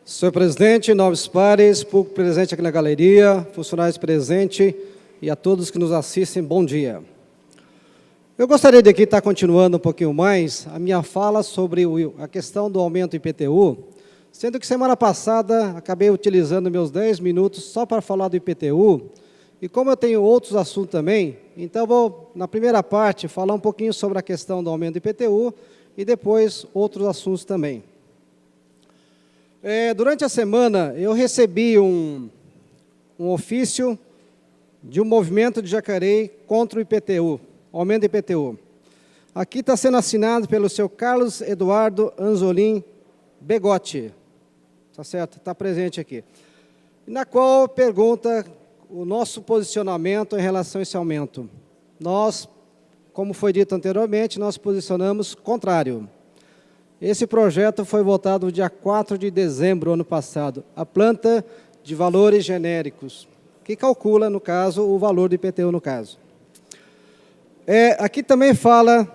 Senhor presidente, nobres pares, público presente aqui na galeria, funcionários presentes e a todos que nos assistem, bom dia. Eu gostaria de aqui estar continuando um pouquinho mais a minha fala sobre a questão do aumento do IPTU, sendo que semana passada acabei utilizando meus 10 minutos só para falar do IPTU, e como eu tenho outros assuntos também, então vou, na primeira parte, falar um pouquinho sobre a questão do aumento do IPTU e depois outros assuntos também. Durante a semana, eu recebi um ofício de um movimento de Jacareí contra o IPTU, aumento do IPTU. Aqui está sendo assinado pelo seu Carlos Eduardo Anzolin Begotti, tá certo? Está presente aqui. Na qual pergunta o nosso posicionamento em relação a esse aumento. Nós, como foi dito anteriormente, nós posicionamos contrário. Esse projeto foi votado no dia 4 de dezembro do ano passado, a planta de valores genéricos, que calcula, no caso, o valor do IPTU, no caso. Aqui também fala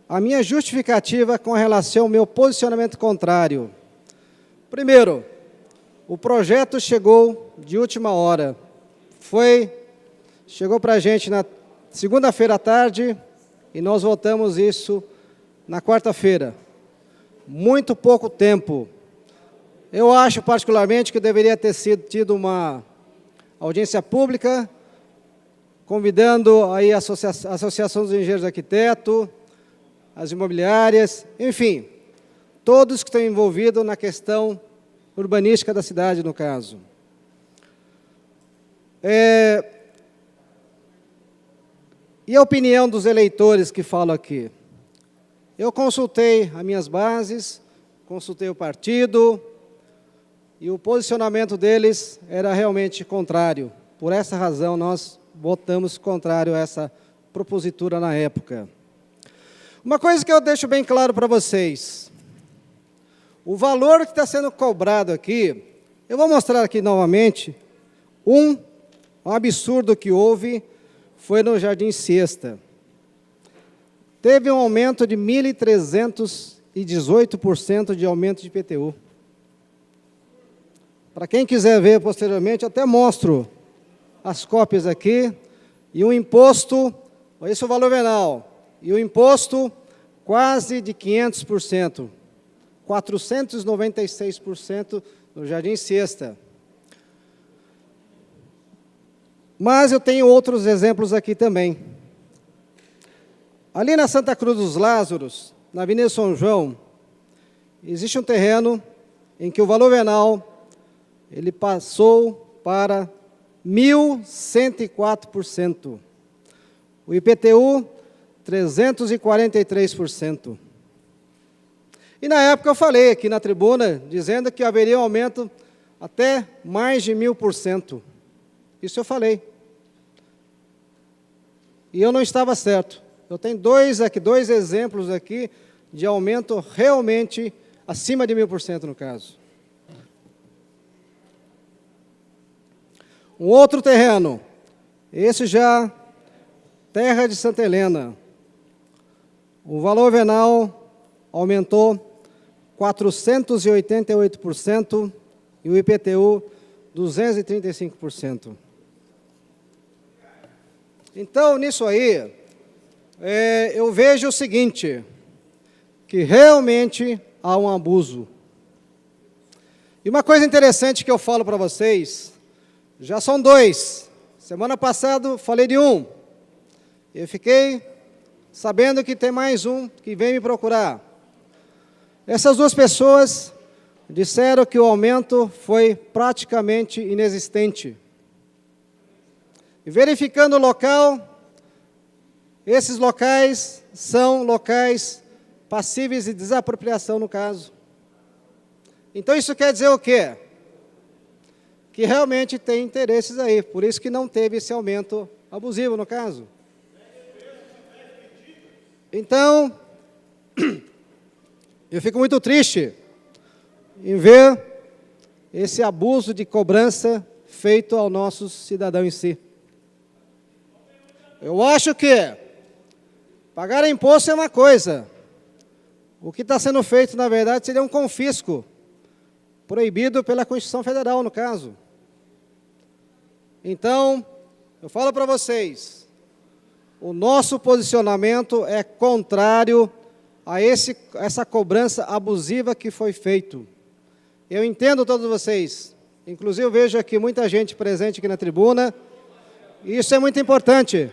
a minha justificativa com relação ao meu posicionamento contrário. Primeiro, o projeto chegou de última hora. Chegou para a gente na segunda-feira à tarde e nós votamos isso na quarta-feira. Muito pouco tempo. Eu acho, particularmente, que deveria ter tido uma audiência pública, convidando aí a Associação dos Engenheiros Arquitetos, as imobiliárias, enfim, todos que estão envolvidos na questão urbanística da cidade, no caso. E a opinião dos eleitores que falam aqui? Eu consultei as minhas bases, consultei o partido, e o posicionamento deles era realmente contrário. Por essa razão, nós votamos contrário a essa propositura na época. Uma coisa que eu deixo bem claro para vocês, o valor que está sendo cobrado aqui, eu vou mostrar aqui novamente, um absurdo que houve foi no Jardim Siesta. Teve um aumento de 1.318% de aumento de IPTU. Para quem quiser ver posteriormente, até mostro as cópias aqui, e o imposto, esse é o valor venal, e o imposto quase de 500%, 496% no Jardim Siesta. Mas eu tenho outros exemplos aqui também. Ali na Santa Cruz dos Lázaros, na Avenida São João, existe um terreno em que o valor venal ele passou para 1.104%. O IPTU, 343%. E na época eu falei aqui na tribuna, dizendo que haveria um aumento até mais de 1.000%. Isso eu falei. E eu não estava certo. Eu tenho dois exemplos aqui de aumento realmente acima de 1.000% no caso. Um outro terreno, esse já, terra de Santa Helena. O valor venal aumentou 488% e o IPTU 235%. Então, nisso aí, eu vejo o seguinte, que realmente há um abuso. E uma coisa interessante que eu falo para vocês, já são dois. Semana passada falei de um. Eu fiquei sabendo que tem mais um que vem me procurar. Essas duas pessoas disseram que o aumento foi praticamente inexistente. E verificando o local, esses locais são locais passíveis de desapropriação, no caso. Então, isso quer dizer o quê? Que realmente tem interesses aí, por isso que não teve esse aumento abusivo, no caso. Então, eu fico muito triste em ver esse abuso de cobrança feito ao nosso cidadão em si. Eu acho que pagar imposto é uma coisa. O que está sendo feito, na verdade, seria um confisco proibido pela Constituição Federal, no caso. Então, eu falo para vocês, o nosso posicionamento é contrário a essa cobrança abusiva que foi feito. Eu entendo todos vocês, inclusive eu vejo aqui muita gente presente aqui na tribuna, e isso é muito importante.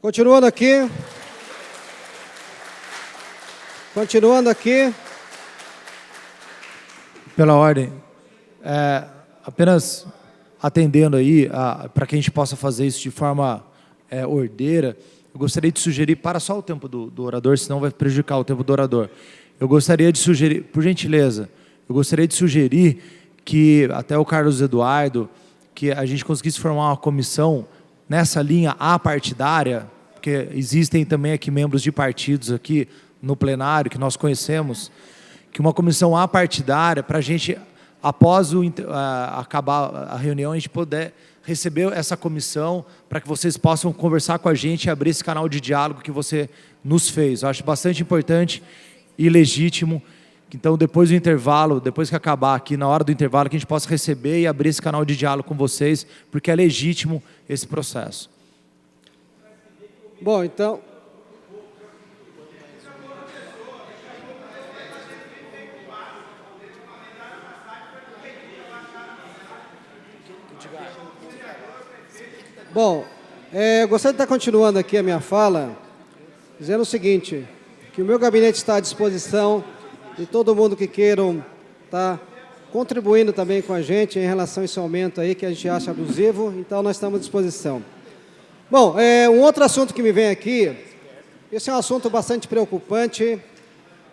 Continuando aqui. Pela ordem, apenas atendendo aí, para que a gente possa fazer isso de forma ordeira, eu gostaria de sugerir, para só o tempo do orador, senão vai prejudicar o tempo do orador. Eu gostaria de sugerir, por gentileza, que até o Carlos Eduardo, que a gente conseguisse formar uma comissão nessa linha apartidária, porque existem também aqui membros de partidos aqui no plenário, que nós conhecemos, que uma comissão apartidária, para a gente, após acabar a reunião, a gente poder receber essa comissão, para que vocês possam conversar com a gente e abrir esse canal de diálogo que você nos fez. Eu acho bastante importante e legítimo. Então, depois do intervalo, depois que acabar aqui, na hora do intervalo, que a gente possa receber e abrir esse canal de diálogo com vocês, porque é legítimo esse processo. Bom, então... Bom, eu gostaria de estar continuando aqui a minha fala, dizendo o seguinte, que o meu gabinete está à disposição de todo mundo que queiram estar contribuindo também com a gente em relação a esse aumento aí que a gente acha abusivo, então nós estamos à disposição. Bom, um outro assunto que me vem aqui, esse é um assunto bastante preocupante,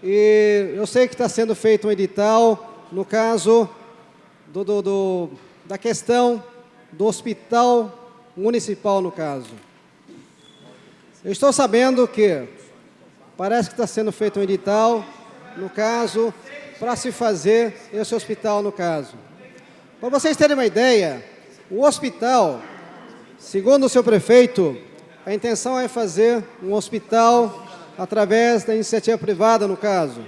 e eu sei que está sendo feito um edital, no caso da questão do hospital municipal, no caso. Eu estou sabendo que parece que está sendo feito um edital, no caso, para se fazer esse hospital, no caso. Para vocês terem uma ideia, o hospital, segundo o seu prefeito, a intenção é fazer um hospital através da iniciativa privada, no caso.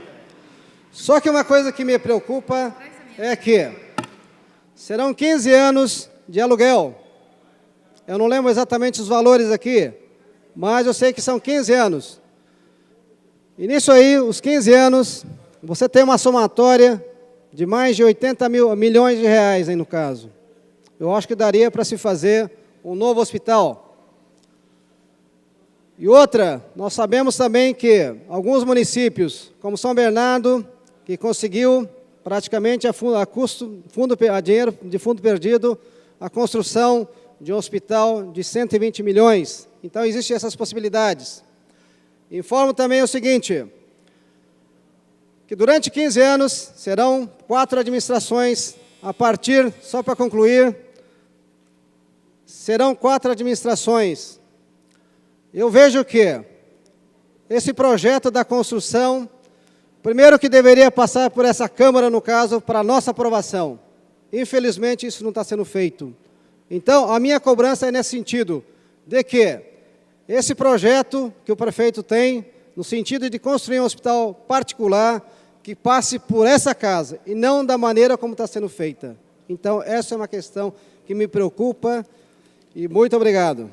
Só que uma coisa que me preocupa é que serão 15 anos de aluguel. Eu não lembro exatamente os valores aqui, mas eu sei que são 15 anos. E nisso aí, os 15 anos, você tem uma somatória de mais de 80 milhões de reais aí no caso. Eu acho que daria para se fazer um novo hospital. E outra, nós sabemos também que alguns municípios, como São Bernardo, que conseguiu praticamente a dinheiro de fundo perdido, a construção de um hospital de 120 milhões. Então, existem essessas possibilidades. Informo também o seguinte, que durante 15 anos serão 4 administrações, a partir, só para concluir, serão 4 administrações. Eu vejo que esse projeto da construção, primeiro que deveria passar por essa Câmara, no caso, para a nossa aprovação. Infelizmente, isso não está sendo feito. Então, a minha cobrança é nesse sentido, de que esse projeto que o prefeito tem, no sentido de construir um hospital particular, que passe por essa casa, e não da maneira como está sendo feita. Então, essa é uma questão que me preocupa, e muito obrigado.